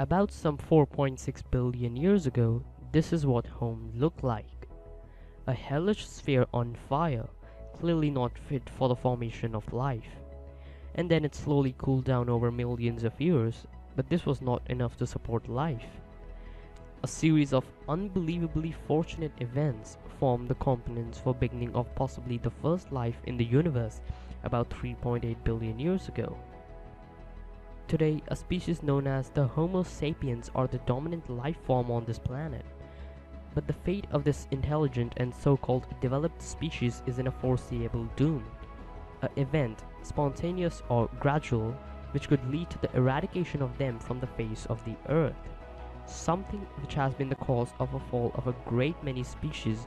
About some 4.6 billion years ago, this is what home looked like. A hellish sphere on fire, clearly not fit for the formation of life. And then it slowly cooled down over millions of years, but this was not enough to support life. A series of unbelievably fortunate events formed the components for beginning of possibly the first life in the universe about 3.8 billion years ago. Today, a species known as the Homo sapiens are the dominant life form on this planet. But the fate of this intelligent and so-called developed species is in a foreseeable doom. An event, spontaneous or gradual, which could lead to the eradication of them from the face of the earth. Something which has been the cause of a fall of a great many species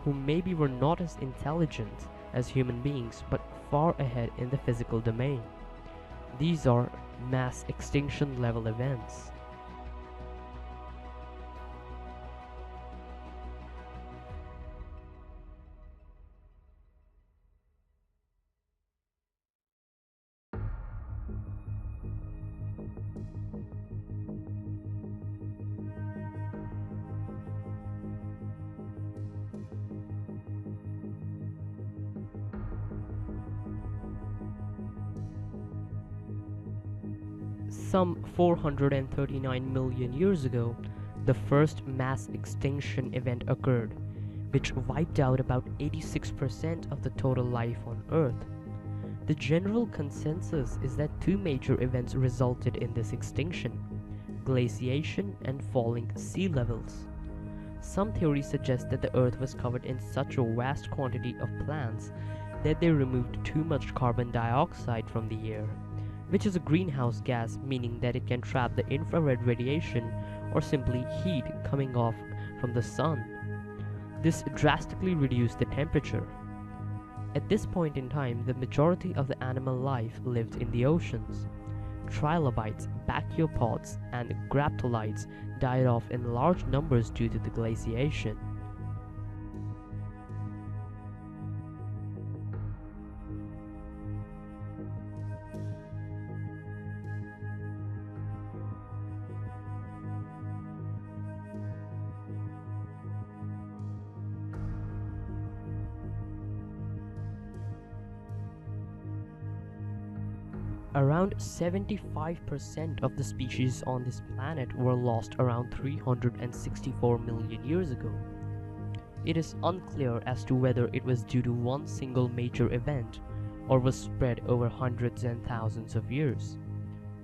who maybe were not as intelligent as human beings but far ahead in the physical domain. These are mass extinction level events. Some 439 million years ago, the first mass extinction event occurred, which wiped out about 86% of the total life on Earth. The general consensus is that two major events resulted in this extinction: glaciation and falling sea levels. Some theories suggest that the Earth was covered in such a vast quantity of plants that they removed too much carbon dioxide from the air, which is a greenhouse gas, meaning that it can trap the infrared radiation or simply heat coming off from the sun. This drastically reduced the temperature. At this point in time, the majority of the animal life lived in the oceans. Trilobites, brachiopods, and graptolites died off in large numbers due to the glaciation. Around 75% of the species on this planet were lost around 364 million years ago. It is unclear as to whether it was due to one single major event or was spread over hundreds and thousands of years.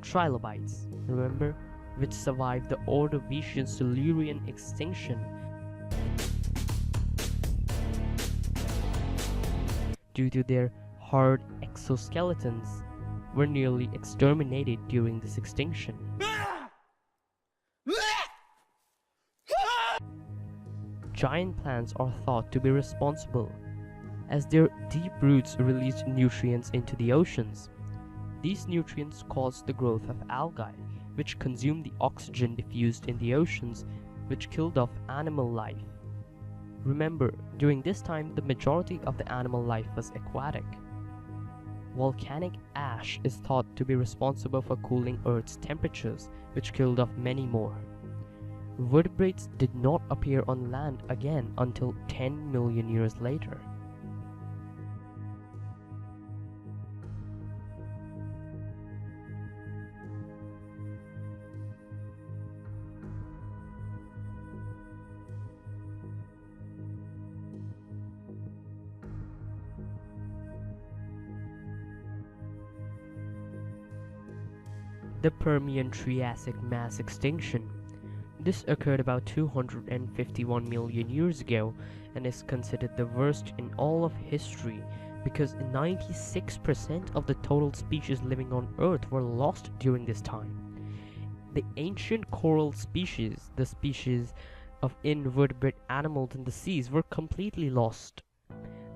Trilobites, remember, which survived the Ordovician Silurian Extinction due to their hard exoskeletons, were nearly exterminated during this extinction. Giant plants are thought to be responsible, as their deep roots released nutrients into the oceans. These nutrients caused the growth of algae, which consumed the oxygen diffused in the oceans, which killed off animal life. Remember, during this time, the majority of the animal life was aquatic. Volcanic ash is thought to be responsible for cooling Earth's temperatures, which killed off many more. Vertebrates did not appear on land again until 10 million years later. The Permian-Triassic mass extinction. This occurred about 251 million years ago and is considered the worst in all of history because 96% of the total species living on Earth were lost during this time. The ancient coral species, the species of invertebrate animals in the seas, were completely lost.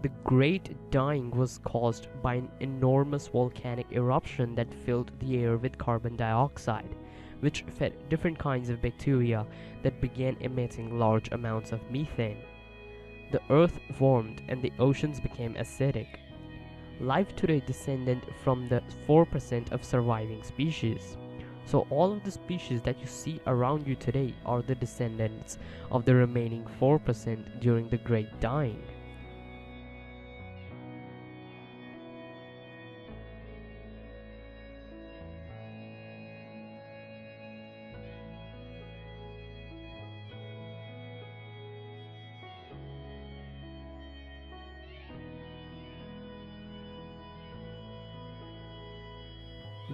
The Great Dying was caused by an enormous volcanic eruption that filled the air with carbon dioxide, which fed different kinds of bacteria that began emitting large amounts of methane. The earth warmed and the oceans became acidic. Life today descended from the 4% of surviving species. So all of the species that you see around you today are the descendants of the remaining 4% during the Great Dying.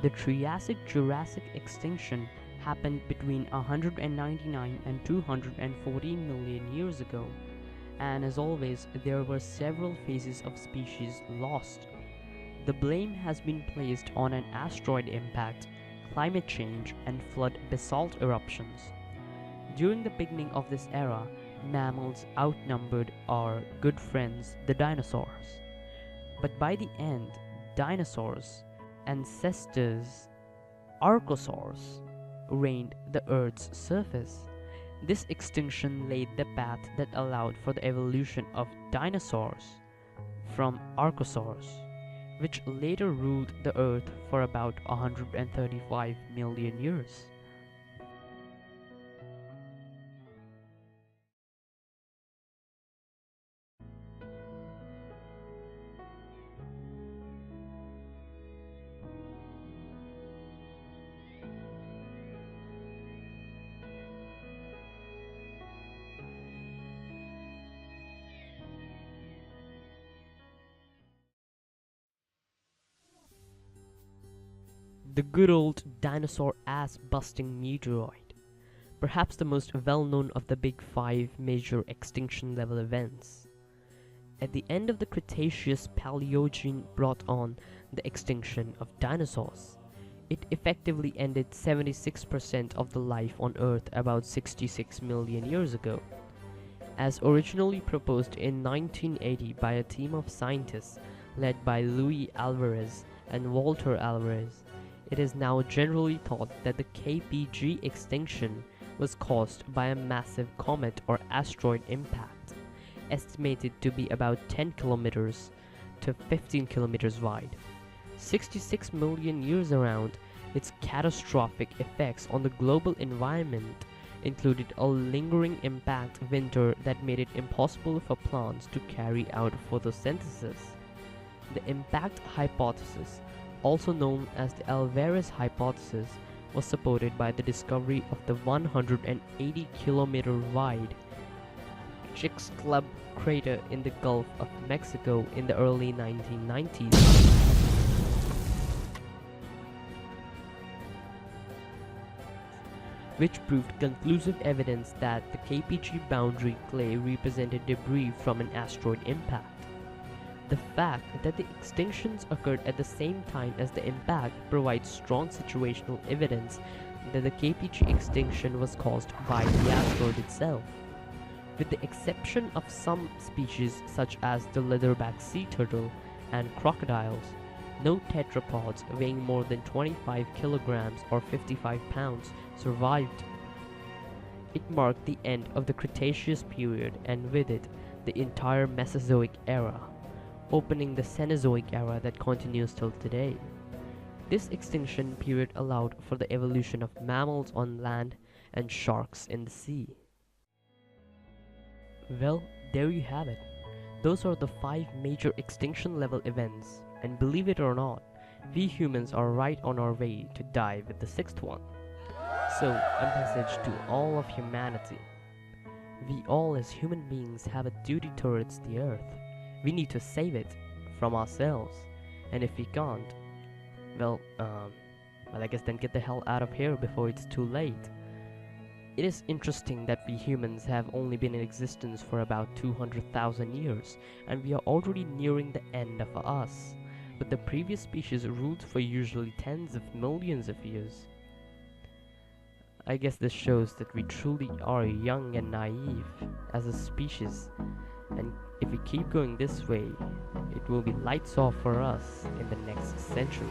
The Triassic-Jurassic extinction happened between 199 and 214 million years ago, and as always, there were several phases of species lost. The blame has been placed on an asteroid impact, climate change, and flood basalt eruptions. During the beginning of this era, mammals outnumbered our good friends, the dinosaurs. But by the end, dinosaurs, ancestors, archosaurs, reigned the Earth's surface. This extinction laid the path that allowed for the evolution of dinosaurs from archosaurs, which later ruled the Earth for about 135 million years. The good old dinosaur ass-busting meteoroid, perhaps the most well-known of the big five major extinction-level events. At the end of the Cretaceous, Paleogene brought on the extinction of dinosaurs. It effectively ended 76% of the life on Earth about 66 million years ago. As originally proposed in 1980 by a team of scientists led by Luis Alvarez and Walter Alvarez, it is now generally thought that the KPG extinction was caused by a massive comet or asteroid impact, estimated to be about 10 kilometers to 15 kilometers wide. 66 million years around, its catastrophic effects on the global environment included a lingering impact winter that made it impossible for plants to carry out photosynthesis. The impact hypothesis, also known as the Alvarez hypothesis, was supported by the discovery of the 180-kilometer wide Chicxulub crater in the Gulf of Mexico in the early 1990s. Which proved conclusive evidence that the KPG boundary clay represented debris from an asteroid impact. The fact that the extinctions occurred at the same time as the impact provides strong situational evidence that the KPG extinction was caused by the asteroid itself. With the exception of some species such as the leatherback sea turtle and crocodiles, no tetrapods weighing more than 25 kilograms or 55 pounds survived. It marked the end of the Cretaceous period and with it the entire Mesozoic era, opening the Cenozoic era that continues till today. This extinction period allowed for the evolution of mammals on land and sharks in the sea. Well, there you have it. Those are the 5 major extinction level events, and believe it or not, we humans are right on our way to die with the 6th one. So, a message to all of humanity. We all as human beings have a duty towards the earth. We need to save it from ourselves, and if we can't, well, I guess then get the hell out of here before it's too late. It is interesting that we humans have only been in existence for about 200,000 years, and we are already nearing the end of us, but the previous species ruled for usually tens of millions of years. I guess this shows that we truly are young and naive as a species, and if we keep going this way, it will be lights off for us in the next century.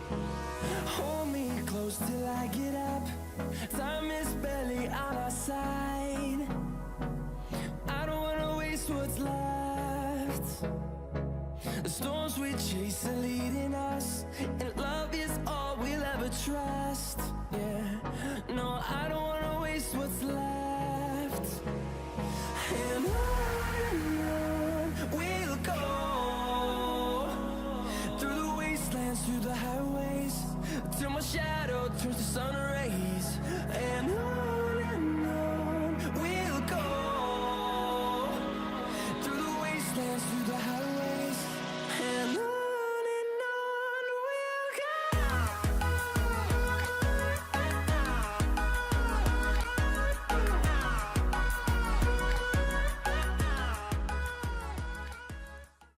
Hold me close till I get up. Time is barely on our side. I don't wanna waste what's left. The storms we chase are leading us, and love is all we'll ever trust. Yeah, no, I don't wanna waste what's left. And on we'll go, through the wastelands, through the highways, till my shadow turns to sun rays.